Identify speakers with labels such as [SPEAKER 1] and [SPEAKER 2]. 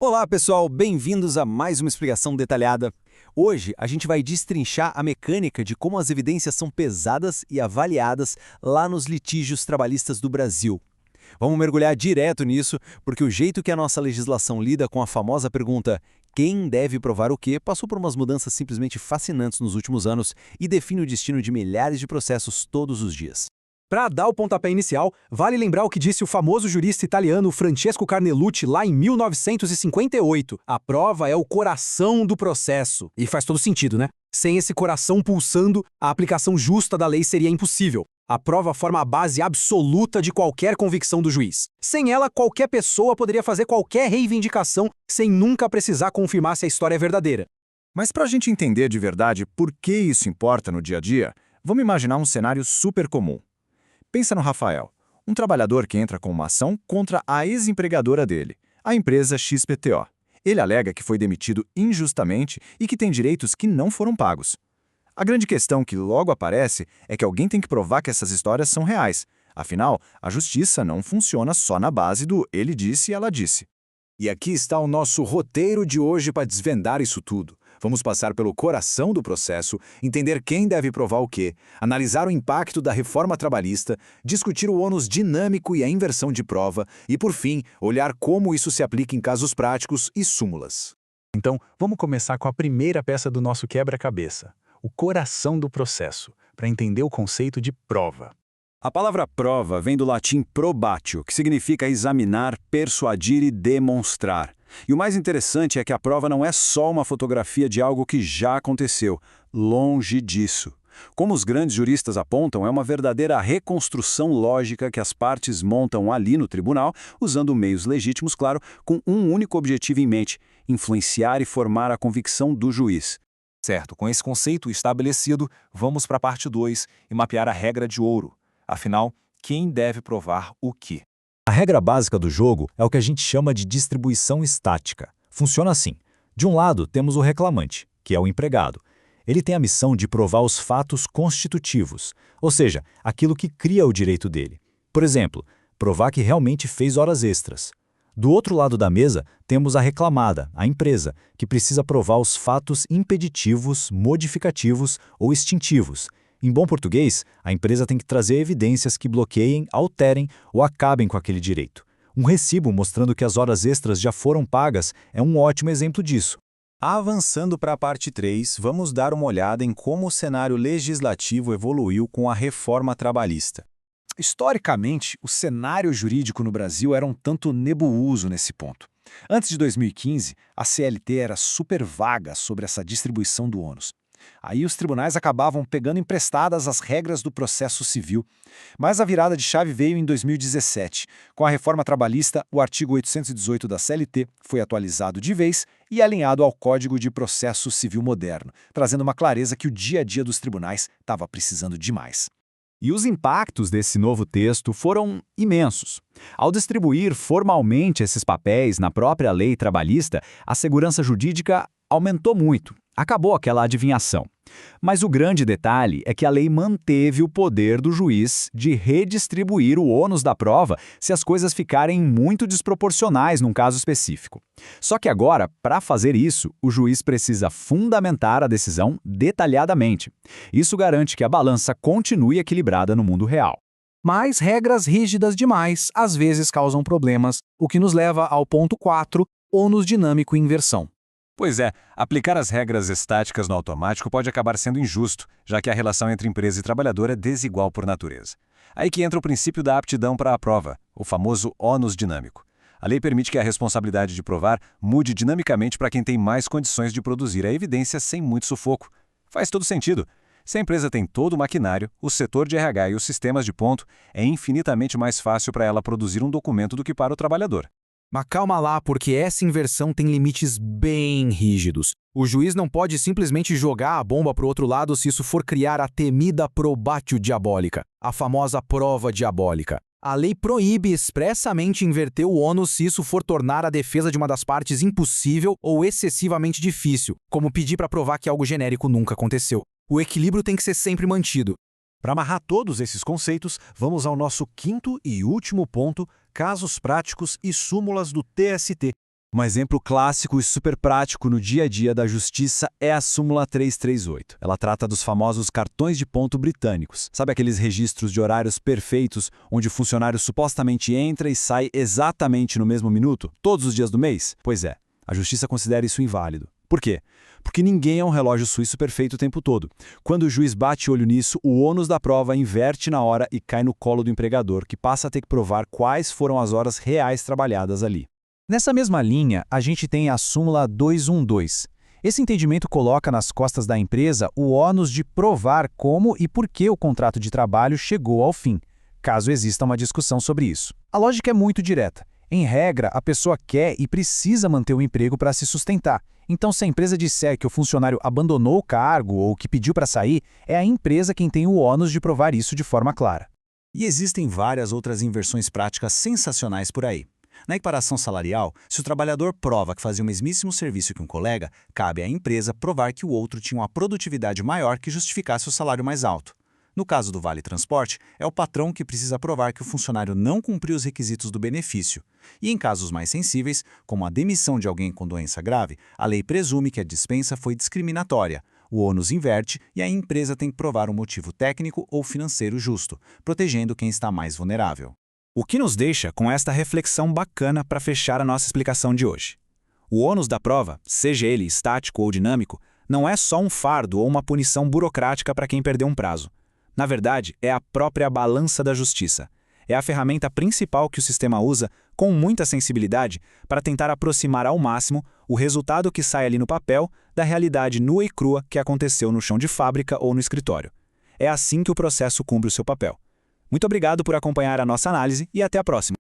[SPEAKER 1] Olá, pessoal, bem-vindos a mais uma explicação detalhada. Hoje a gente vai destrinchar a mecânica de como as evidências são pesadas e avaliadas lá nos litígios trabalhistas do Brasil. Vamos mergulhar direto nisso, porque o jeito que a nossa legislação lida com a famosa pergunta "quem deve provar o quê?" passou por umas mudanças simplesmente fascinantes nos últimos anos e define o destino de milhares de processos todos os dias.
[SPEAKER 2] Para dar o pontapé inicial, vale lembrar o que disse o famoso jurista italiano Francesco Carnelucci lá em 1958. A prova é o coração do processo. E faz todo sentido, né? Sem esse coração pulsando, a aplicação justa da lei seria impossível. A prova forma a base absoluta de qualquer convicção do juiz. Sem ela, qualquer pessoa poderia fazer qualquer reivindicação sem nunca precisar confirmar se a história é verdadeira.
[SPEAKER 3] Mas para a gente entender de verdade por que isso importa no dia a dia, vamos imaginar um cenário super comum. Pensa no Rafael, um trabalhador que entra com uma ação contra a ex-empregadora dele, a empresa XPTO. Ele alega que foi demitido injustamente e que tem direitos que não foram pagos. A grande questão que logo aparece é que alguém tem que provar que essas histórias são reais. Afinal, a justiça não funciona só na base do ele disse e ela disse.
[SPEAKER 4] E aqui está o nosso roteiro de hoje para desvendar isso tudo. Vamos passar pelo coração do processo, entender quem deve provar o quê, analisar o impacto da reforma trabalhista, discutir o ônus dinâmico e a inversão de prova e, por fim, olhar como isso se aplica em casos práticos e súmulas.
[SPEAKER 5] Então, vamos começar com a primeira peça do nosso quebra-cabeça, o coração do processo, para entender o conceito de prova.
[SPEAKER 1] A palavra prova vem do latim probatio, que significa examinar, persuadir e demonstrar. E o mais interessante é que a prova não é só uma fotografia de algo que já aconteceu, longe disso. Como os grandes juristas apontam, é uma verdadeira reconstrução lógica que as partes montam ali no tribunal, usando meios legítimos, claro, com um único objetivo em mente: influenciar e formar a convicção do juiz.
[SPEAKER 6] Certo, com esse conceito estabelecido, vamos para a parte 2 e mapear a regra de ouro. Afinal, quem deve provar o quê?
[SPEAKER 5] A regra básica do jogo é o que a gente chama de distribuição estática. Funciona assim. De um lado, temos o reclamante, que é o empregado. Ele tem a missão de provar os fatos constitutivos, ou seja, aquilo que cria o direito dele. Por exemplo, provar que realmente fez horas extras. Do outro lado da mesa, temos a reclamada, a empresa, que precisa provar os fatos impeditivos, modificativos ou extintivos. Em bom português, a empresa tem que trazer evidências que bloqueiem, alterem ou acabem com aquele direito. Um recibo mostrando que as horas extras já foram pagas é um ótimo exemplo disso.
[SPEAKER 1] Avançando para a parte 3, vamos dar uma olhada em como o cenário legislativo evoluiu com a reforma trabalhista.
[SPEAKER 4] Historicamente, o cenário jurídico no Brasil era um tanto nebuloso nesse ponto. Antes de 2015, a CLT era super vaga sobre essa distribuição do ônus. Aí os tribunais acabavam pegando emprestadas as regras do processo civil. Mas a virada de chave veio em 2017. Com a reforma trabalhista, o artigo 818 da CLT foi atualizado de vez e alinhado ao Código de Processo Civil moderno, trazendo uma clareza que o dia a dia dos tribunais estava precisando demais.
[SPEAKER 2] E os impactos desse novo texto foram imensos. Ao distribuir formalmente esses papéis na própria lei trabalhista, a segurança jurídica aumentou muito. Acabou aquela adivinhação. Mas o grande detalhe é que a lei manteve o poder do juiz de redistribuir o ônus da prova se as coisas ficarem muito desproporcionais num caso específico. Só que agora, para fazer isso, o juiz precisa fundamentar a decisão detalhadamente. Isso garante que a balança continue equilibrada no mundo real. Mas regras rígidas demais às vezes causam problemas, o que nos leva ao ponto 4, ônus dinâmico e inversão.
[SPEAKER 6] Pois é, aplicar as regras estáticas no automático pode acabar sendo injusto, já que a relação entre empresa e trabalhador é desigual por natureza. Aí que entra o princípio da aptidão para a prova, o famoso ônus dinâmico. A lei permite que a responsabilidade de provar mude dinamicamente para quem tem mais condições de produzir a evidência sem muito sufoco. Faz todo sentido. Se a empresa tem todo o maquinário, o setor de RH e os sistemas de ponto, é infinitamente mais fácil para ela produzir um documento do que para o trabalhador.
[SPEAKER 2] Mas calma lá, porque essa inversão tem limites bem rígidos. O juiz não pode simplesmente jogar a bomba para o outro lado se isso for criar a temida probatio diabólica, a famosa prova diabólica. A lei proíbe expressamente inverter o ônus se isso for tornar a defesa de uma das partes impossível ou excessivamente difícil, como pedir para provar que algo genérico nunca aconteceu. O equilíbrio tem que ser sempre mantido.
[SPEAKER 4] Para amarrar todos esses conceitos, vamos ao nosso quinto e último ponto, casos práticos e súmulas do TST.
[SPEAKER 1] Um exemplo clássico e super prático no dia a dia da justiça é a súmula 338. Ela trata dos famosos cartões de ponto britânicos. Sabe aqueles registros de horários perfeitos, onde o funcionário supostamente entra e sai exatamente no mesmo minuto, todos os dias do mês? Pois é, a justiça considera isso inválido. Por quê? Porque ninguém é um relógio suíço perfeito o tempo todo. Quando o juiz bate olho nisso, o ônus da prova inverte na hora e cai no colo do empregador, que passa a ter que provar quais foram as horas reais trabalhadas ali.
[SPEAKER 2] Nessa mesma linha, a gente tem a súmula 212. Esse entendimento coloca nas costas da empresa o ônus de provar como e por que o contrato de trabalho chegou ao fim, caso exista uma discussão sobre isso. A lógica é muito direta. Em regra, a pessoa quer e precisa manter o emprego para se sustentar. Então, se a empresa disser que o funcionário abandonou o cargo ou que pediu para sair, é a empresa quem tem o ônus de provar isso de forma clara.
[SPEAKER 7] E existem várias outras inversões práticas sensacionais por aí. Na equiparação salarial, se o trabalhador prova que fazia o mesmíssimo serviço que um colega, cabe à empresa provar que o outro tinha uma produtividade maior que justificasse o salário mais alto. No caso do Vale Transporte, é o patrão que precisa provar que o funcionário não cumpriu os requisitos do benefício. E em casos mais sensíveis, como a demissão de alguém com doença grave, a lei presume que a dispensa foi discriminatória. O ônus inverte e a empresa tem que provar um motivo técnico ou financeiro justo, protegendo quem está mais vulnerável.
[SPEAKER 2] O que nos deixa com esta reflexão bacana para fechar a nossa explicação de hoje. O ônus da prova, seja ele estático ou dinâmico, não é só um fardo ou uma punição burocrática para quem perdeu um prazo. Na verdade, é a própria balança da justiça. É a ferramenta principal que o sistema usa, com muita sensibilidade, para tentar aproximar ao máximo o resultado que sai ali no papel da realidade nua e crua que aconteceu no chão de fábrica ou no escritório. É assim que o processo cumpre o seu papel. Muito obrigado por acompanhar a nossa análise e até a próxima.